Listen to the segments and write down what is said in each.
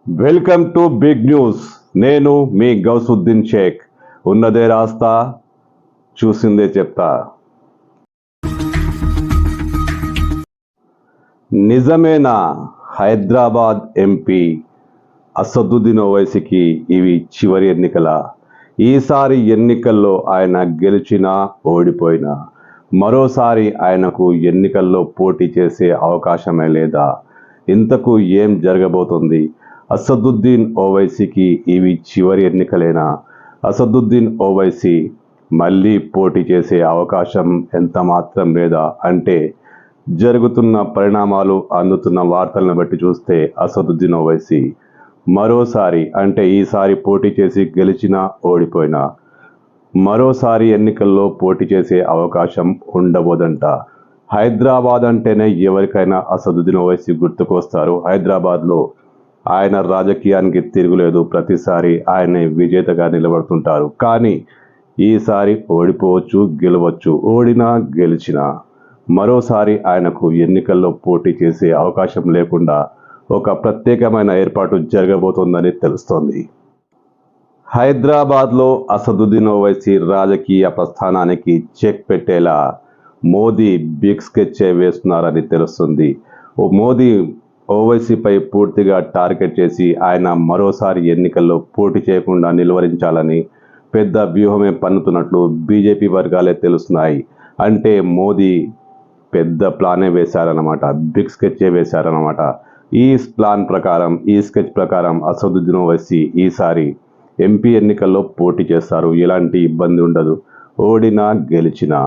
Welcome to big news. నేను మీ గౌసుద్దీన్ షేక్. ఉన్నదే రాస్తా, చూసిందే చెప్తా. నిజమేనా? హైదరాబాద్ ఎంపీ అసదుద్దీన్ ఓవైసీకి ఇవి చివరి ఎన్నికల? ఈసారి ఎన్నికల్లో ఆయన గెలిచినా ఓడిపోయినా మరోసారి ఆయనకు ఎన్నికల్లో పోటీ చేసే అవకాశమే లేదా? ఇంతకు ఏం జరగబోతుంది? అసదుద్దీన్ ఓవైసీకి ఇవి చివరి ఎన్నికలేనా? అసదుద్దీన్ ఓవైసీ మళ్ళీ పోటీ చేసే అవకాశం ఎంత మాత్రం లేదా అంటే, జరుగుతున్న పరిణామాలు, అందుతున్న వార్తలను బట్టి చూస్తే అసదుద్దీన్ ఓవైసీ మరోసారి, అంటే ఈసారి పోటీ చేసి గెలిచినా ఓడిపోయినా మరోసారి ఎన్నికల్లో పోటీ చేసే అవకాశం ఉండబోదంట. హైదరాబాద్ అంటేనే ఎవరికైనా అసదుద్దీన్ ఓవైసీ గుర్తుకొస్తారు. హైదరాబాద్లో ఆయన రాజకీయానికి తిరుగులేదు. ప్రతిసారి ఆయన విజేతగా నిలబడుతుంటారు. కానీ ఈసారి ఓడిపోవచ్చు, గెలవచ్చు. ఓడినా గెలిచినా మరోసారి ఆయనకు ఎన్నికల్లో పోటీ చేసే అవకాశం లేకుండా ఒక ప్రత్యేకమైన ఏర్పాటు జరగబోతోందని తెలుస్తోంది. హైదరాబాద్లో అసదుద్దీన్ ఓవైసీ రాజకీయ ప్రస్థానానికి చెక్ పెట్టేలా మోదీ బిగ్ స్కెచ్ వేస్తున్నారని తెలుస్తుంది. మోదీ ఓవైసీపై పూర్తిగా టార్గెట్ చేసి ఆయన మరోసారి ఎన్నికల్లో పోటీ చేయకుండా నిలువరించాలని పెద్ద వ్యూహమే పన్నుతున్నట్లు బీజేపీ వర్గాలే తెలుస్తున్నాయి. అంటే మోదీ పెద్ద ప్లానే వేశారన్నమాట, బిగ్ స్కెచ్ వేశారన్నమాట. ఈ స్కెచ్ ప్రకారం అసదుద్దీన్ ఓవైసీ ఈసారి ఎంపీ ఎన్నికల్లో పోటీ చేస్తారు. ఎలాంటి ఇబ్బంది ఉండదు. ఓడినా గెలిచినా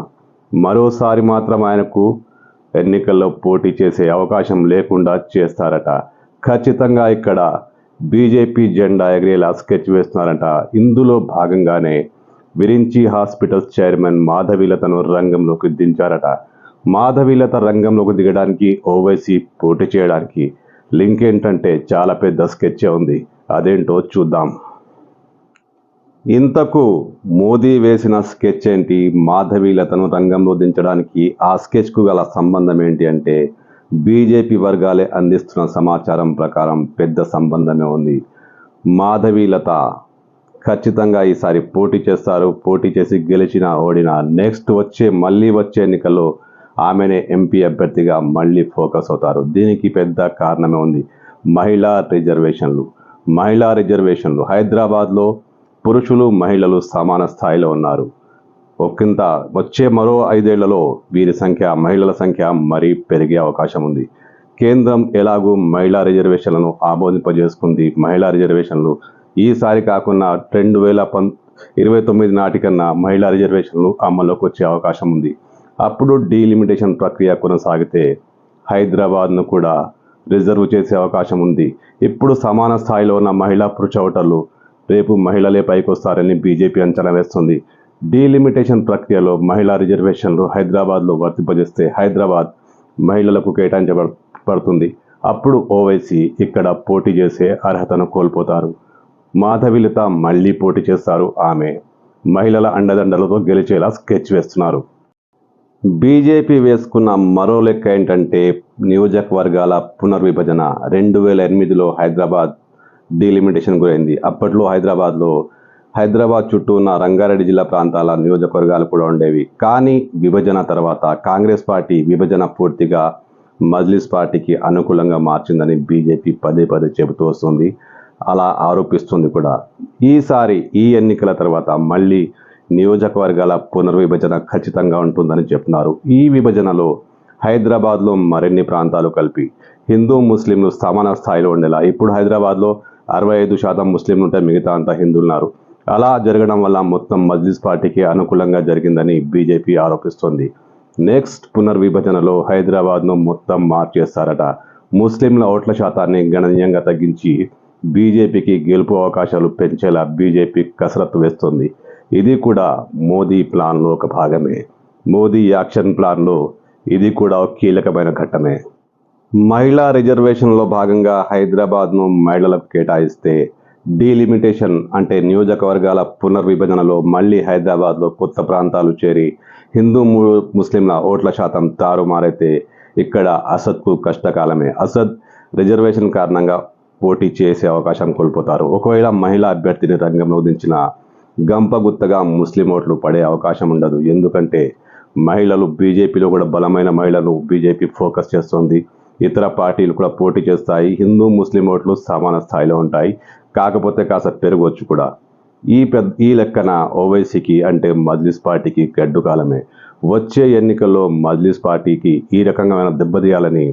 మరోసారి మాత్రం ఆయనకు ఎన్నికల్లో పోటీ చేసే అవకాశం లేకుండా చేస్తారట. ఖచ్చితంగా ఇక్కడ బీజేపీ జెండా ఎగిరేలా స్కెచ్ వేస్తున్నారట. ఇందులో భాగంగానే విరించి హాస్పిటల్స్ చైర్మన్ మాధవీలతను రంగంలోకి దించారట. మాధవీలత రంగంలోకి దిగడానికి, ఓవైసీ పోటీ చేయడానికి లింక్ ఏంటంటే చాలా పెద్ద స్కెచ్ ఉంది. అదేంటో చూద్దాం. ఇంతకు మోదీ వేసిన స్కెచ్ ఏంటి? మాధవీలతను రంగంలో దించడానికి ఆ స్కెచ్కు గల సంబంధం ఏంటి అంటే, బీజేపీ వర్గాలే అందిస్తున్న సమాచారం ప్రకారం పెద్ద సంబంధమే ఉంది. మాధవీలత ఖచ్చితంగా ఈసారి పోటీ చేస్తారు. పోటీ చేసి గెలిచినా ఓడినా నెక్స్ట్ మళ్ళీ వచ్చే ఎన్నికల్లో ఆమెనే ఎంపీ అభ్యర్థిగా మళ్ళీ ఫోకస్ అవుతారు. దీనికి పెద్ద కారణమే ఉంది. మహిళా రిజర్వేషన్లు హైదరాబాద్లో పురుషులు, మహిళలు సమాన స్థాయిలో ఉన్నారు. వచ్చే మరో 5 ఏళ్లలో మహిళల సంఖ్య మరీ పెరిగే అవకాశం ఉంది. కేంద్రం ఎలాగూ మహిళా రిజర్వేషన్లను ఆమోదింపజేసుకుంది. మహిళా రిజర్వేషన్లు ఈసారి కాకుండా 2029 నాటికన్నా మహిళా రిజర్వేషన్లు అమల్లోకి వచ్చే అవకాశం ఉంది. అప్పుడు డీలిమిటేషన్ ప్రక్రియ కొనసాగితే హైదరాబాద్ను కూడా రిజర్వ్ చేసే అవకాశం ఉంది. ఇప్పుడు సమాన స్థాయిలో ఉన్న మహిళా పురుష ఓటర్లు రేపు మహిళలే పైకొస్తారని బీజేపీ అంచనా వేస్తుంది. డీలిమిటేషన్ ప్రక్రియలో మహిళా రిజర్వేషన్లు హైదరాబాద్లో వర్తింపజేస్తే హైదరాబాద్ మహిళలకు కేటాయించబడుతుంది. అప్పుడు ఓవైసీ ఇక్కడ పోటీ చేసే అర్హతను కోల్పోతారు. మాధవీలత మళ్ళీ పోటీ చేస్తారు. ఆమె మహిళల అండదండలతో గెలిచేలా స్కెచ్ వేస్తున్నారు. బీజేపీ వేసుకున్న మరో లెక్క ఏంటంటే, నియోజకవర్గాల పునర్విభజన. 2008లో హైదరాబాద్ డీలిమిటేషన్ గురైంది. అప్పట్లో హైదరాబాద్ చుట్టూ ఉన్న రంగారెడ్డి జిల్లా ప్రాంతాల నియోజకవర్గాలు కూడా ఉండేవి. కానీ విభజన తర్వాత కాంగ్రెస్ పార్టీ విభజన పూర్తిగా మజ్లిస్ పార్టీకి అనుకూలంగా మార్చిందని బీజేపీ పదే చెబుతూ వస్తుంది. అలా ఆరోపిస్తుంది కూడా. ఈసారి ఈ ఎన్నికల తర్వాత మళ్ళీ నియోజకవర్గాల పునర్విభజన ఖచ్చితంగా ఉంటుందని చెప్తున్నారు. ఈ విభజనలో హైదరాబాద్లో మరిన్ని ప్రాంతాలు కలిపి హిందూ ముస్లింలు సమాన స్థాయిలో ఉండేలా. ఇప్పుడు హైదరాబాద్లో 65% ముస్లింలు ఉంటే మిగతా అంతా హిందువులున్నారు. అలా జరగడం వల్ల మొత్తం మజ్లిస్ పార్టీకి అనుకూలంగా జరిగిందని బీజేపీ ఆరోపిస్తోంది. నెక్స్ట్ పునర్విభజనలో హైదరాబాద్ను మొత్తం మార్చేస్తారట. ముస్లింల ఓట్ల శాతాన్ని గణనీయంగా తగ్గించి బీజేపీకి గెలుపు అవకాశాలు పెంచేలా బీజేపీ కసరత్తు వేస్తుంది. ఇది కూడా మోదీ ప్లాన్లో ఒక భాగమే. మోదీ యాక్షన్ ప్లాన్లో ఇది కూడా ఒక కీలకమైన ఘట్టమే. మహిళా రిజర్వేషన్లో భాగంగా హైదరాబాద్ను మహిళలకు కేటాయిస్తే, డీలిమిటేషన్ అంటే నియోజకవర్గాల పునర్విభజనలో మళ్ళీ హైదరాబాద్లో కొత్త ప్రాంతాలు చేరి హిందూ ముస్లింల ఓట్ల శాతం తారుమారైతే ఇక్కడ అసద్కు కష్టకాలమే. అసద్ రిజర్వేషన్ కారణంగా పోటీ చేసే అవకాశం కోల్పోతారు. ఒకవేళ మహిళా అభ్యర్థిని రంగంలో దించిన గంపగుత్తగా ముస్లిం ఓట్లు పడే అవకాశం ఉండదు. ఎందుకంటే మహిళలు బీజేపీలో కూడా బలమైన మహిళలు బీజేపీ ఫోకస్ చేస్తుంది. ఇతర పార్టీలు కూడా పోటీ చేస్తాయి. హిందూ ముస్లిం ఓట్లు సమాన స్థాయిలో ఉంటాయి. కాకపోతే కాస్త పెరగవచ్చు కూడా. ఈ లెక్కన ఓవైసీకి అంటే మజ్లిస్ పార్టీకి గడ్డు కాలమే. వచ్చే ఎన్నికల్లో మజ్లిస్ పార్టీకి ఈ రకంగా దెబ్బతీయాలని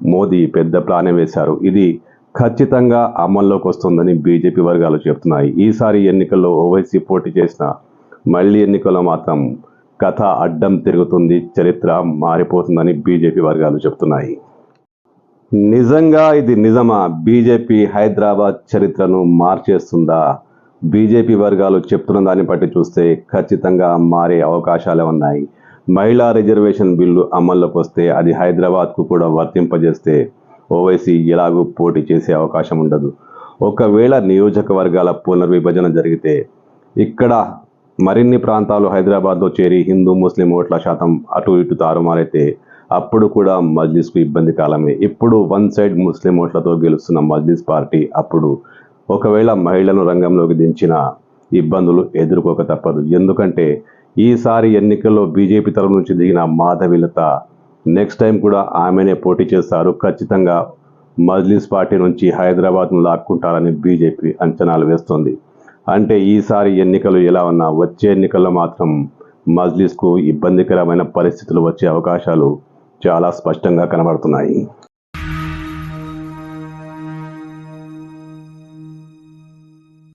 మోదీ పెద్ద ప్లానే వేశారు. ఇది ఖచ్చితంగా అమల్లోకి వస్తుందని బీజేపీ వర్గాలు చెప్తున్నాయి. ఈసారి ఎన్నికల్లో ఓవైసీ పోటీ చేసిన మళ్ళీ ఎన్నికల్లో మాత్రం కథ అడ్డం తిరుగుతుంది, చరిత్ర మారిపోతుందని బీజేపీ వర్గాలు చెప్తున్నాయి. నిజంగా ఇది నిజమా? బీజేపీ హైదరాబాద్ చరిత్రను మార్చేస్తుందా? బీజేపీ వర్గాలు చెప్తున్న దాన్ని బట్టి చూస్తే ఖచ్చితంగా మారే అవకాశాలే ఉన్నాయి. మహిళా రిజర్వేషన్ బిల్లు అమల్లోకి వస్తే అది హైదరాబాద్కు కూడా వర్తింపజేస్తే ఓవైసీ ఎలాగూ పోటీ చేసే అవకాశం ఉండదు. ఒకవేళ నియోజకవర్గాల పునర్విభజన జరిగితే ఇక్కడ మరిన్ని ప్రాంతాలు హైదరాబాద్లో చేరి హిందూ ముస్లిం ఓట్ల శాతం అటు ఇటు తారుమారైతే అప్పుడు కూడా మజ్లిస్కు ఇబ్బంది కాలమే. ఇప్పుడు వన్ సైడ్ ముస్లిం ఓట్లతో గెలుస్తున్న మజ్లిస్ పార్టీ అప్పుడు ఒకవేళ మహిళలను రంగంలోకి దించిన ఇబ్బందులు ఎదుర్కోక తప్పదు. ఎందుకంటే ఈసారి ఎన్నికల్లో బీజేపీ తరఫు నుంచి దిగిన మాధవిలత నెక్స్ట్ టైం కూడా ఆమెనే పోటీ చేస్తారు. ఖచ్చితంగా మజ్లిస్ పార్టీ నుంచి హైదరాబాద్ను లాక్కుంటారని బీజేపీ అంచనాలు వేస్తోంది. అంటే ఈసారి ఎన్నికలు ఎలా ఉన్నా వచ్చే ఎన్నికల్లో మాత్రం మజ్లిస్కు ఇబ్బందికరమైన పరిస్థితులు వచ్చే అవకాశాలు చాలా స్పష్టంగా కనబడుతున్నాయి.